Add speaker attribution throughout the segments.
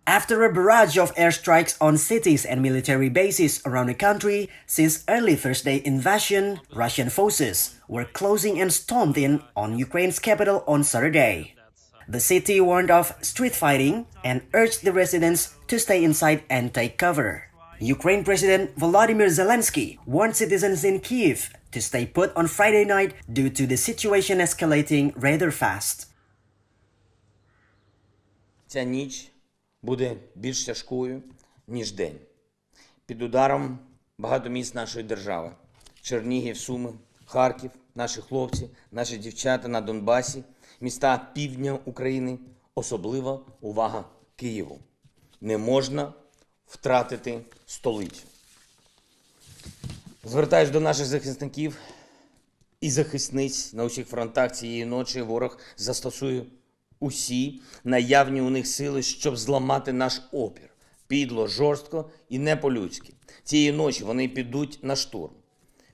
Speaker 1: After a barrage of airstrikes on cities and military bases around the country since early Thursday invasion, Russian forces were closing and stormed in on Ukraine's capital on Saturday. The city warned of street fighting and urged the residents to stay inside and take cover. Ukraine President Volodymyr Zelenskyy warned citizens in Kyiv to stay put on Friday night due to the situation escalating rather fast.
Speaker 2: Ця ніч буде більш тяжкою, ніж день. Під ударом багато міст нашої держави. Чернігів, Суми, Харків, наші хлопці, наші дівчата на Донбасі, міста півдня України, особлива увага Києву. Не можна втратити столицю. Звертаюсь до наших захисників і захисниць на усіх фронтах цієї ночі. Ворог застосує усі наявні у них сили, щоб зламати наш опір. Підло, жорстко і не по-людськи. Цієї ночі вони підуть на штурм.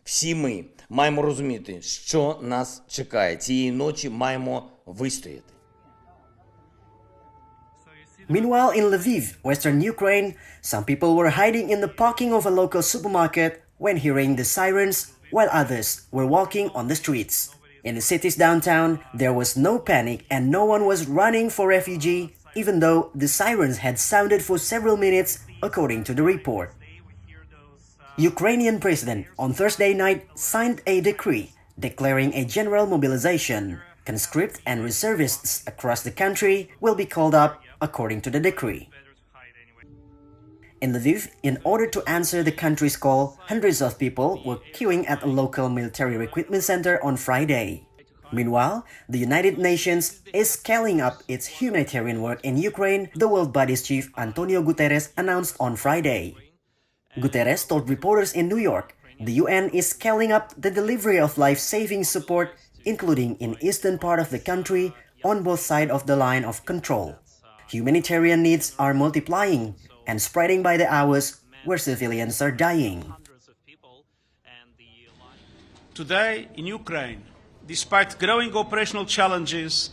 Speaker 2: Всі ми маємо розуміти, що нас чекає. Цієї ночі маємо вистояти.
Speaker 1: Meanwhile, in Lviv, western Ukraine, some people were hiding in the parking of a local supermarket when hearing the sirens, while others were walking on the streets. In the city's downtown, there was no panic and no one was running for refuge, even though the sirens had sounded for several minutes, according to the report. Ukrainian president on Thursday night signed a decree declaring a general mobilization. Conscript and reservists across the country will be called up, according to the decree. In Lviv, in order to answer the country's call, hundreds of people were queuing at a local military recruitment center on Friday. Meanwhile, the United Nations is scaling up its humanitarian work in Ukraine, the world body's chief Antonio Guterres announced on Friday. Guterres told reporters in New York the UN is scaling up the delivery of life-saving support, including in eastern part of the country, on both sides of the line of control. Humanitarian needs are multiplying and spreading by the hours, where civilians are dying.
Speaker 3: Today in Ukraine, despite growing operational challenges,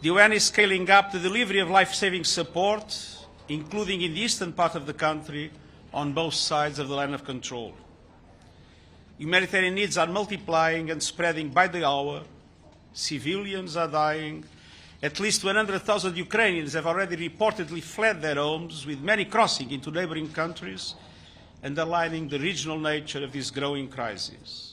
Speaker 3: the UN is scaling up the delivery of life-saving support, including in the eastern part of the country, on both sides of the line of control. Humanitarian needs are multiplying and spreading by the hour. Civilians are dying. At least 100,000 Ukrainians have already reportedly fled their homes, with many crossing into neighboring countries, underlining the regional nature of this growing crisis.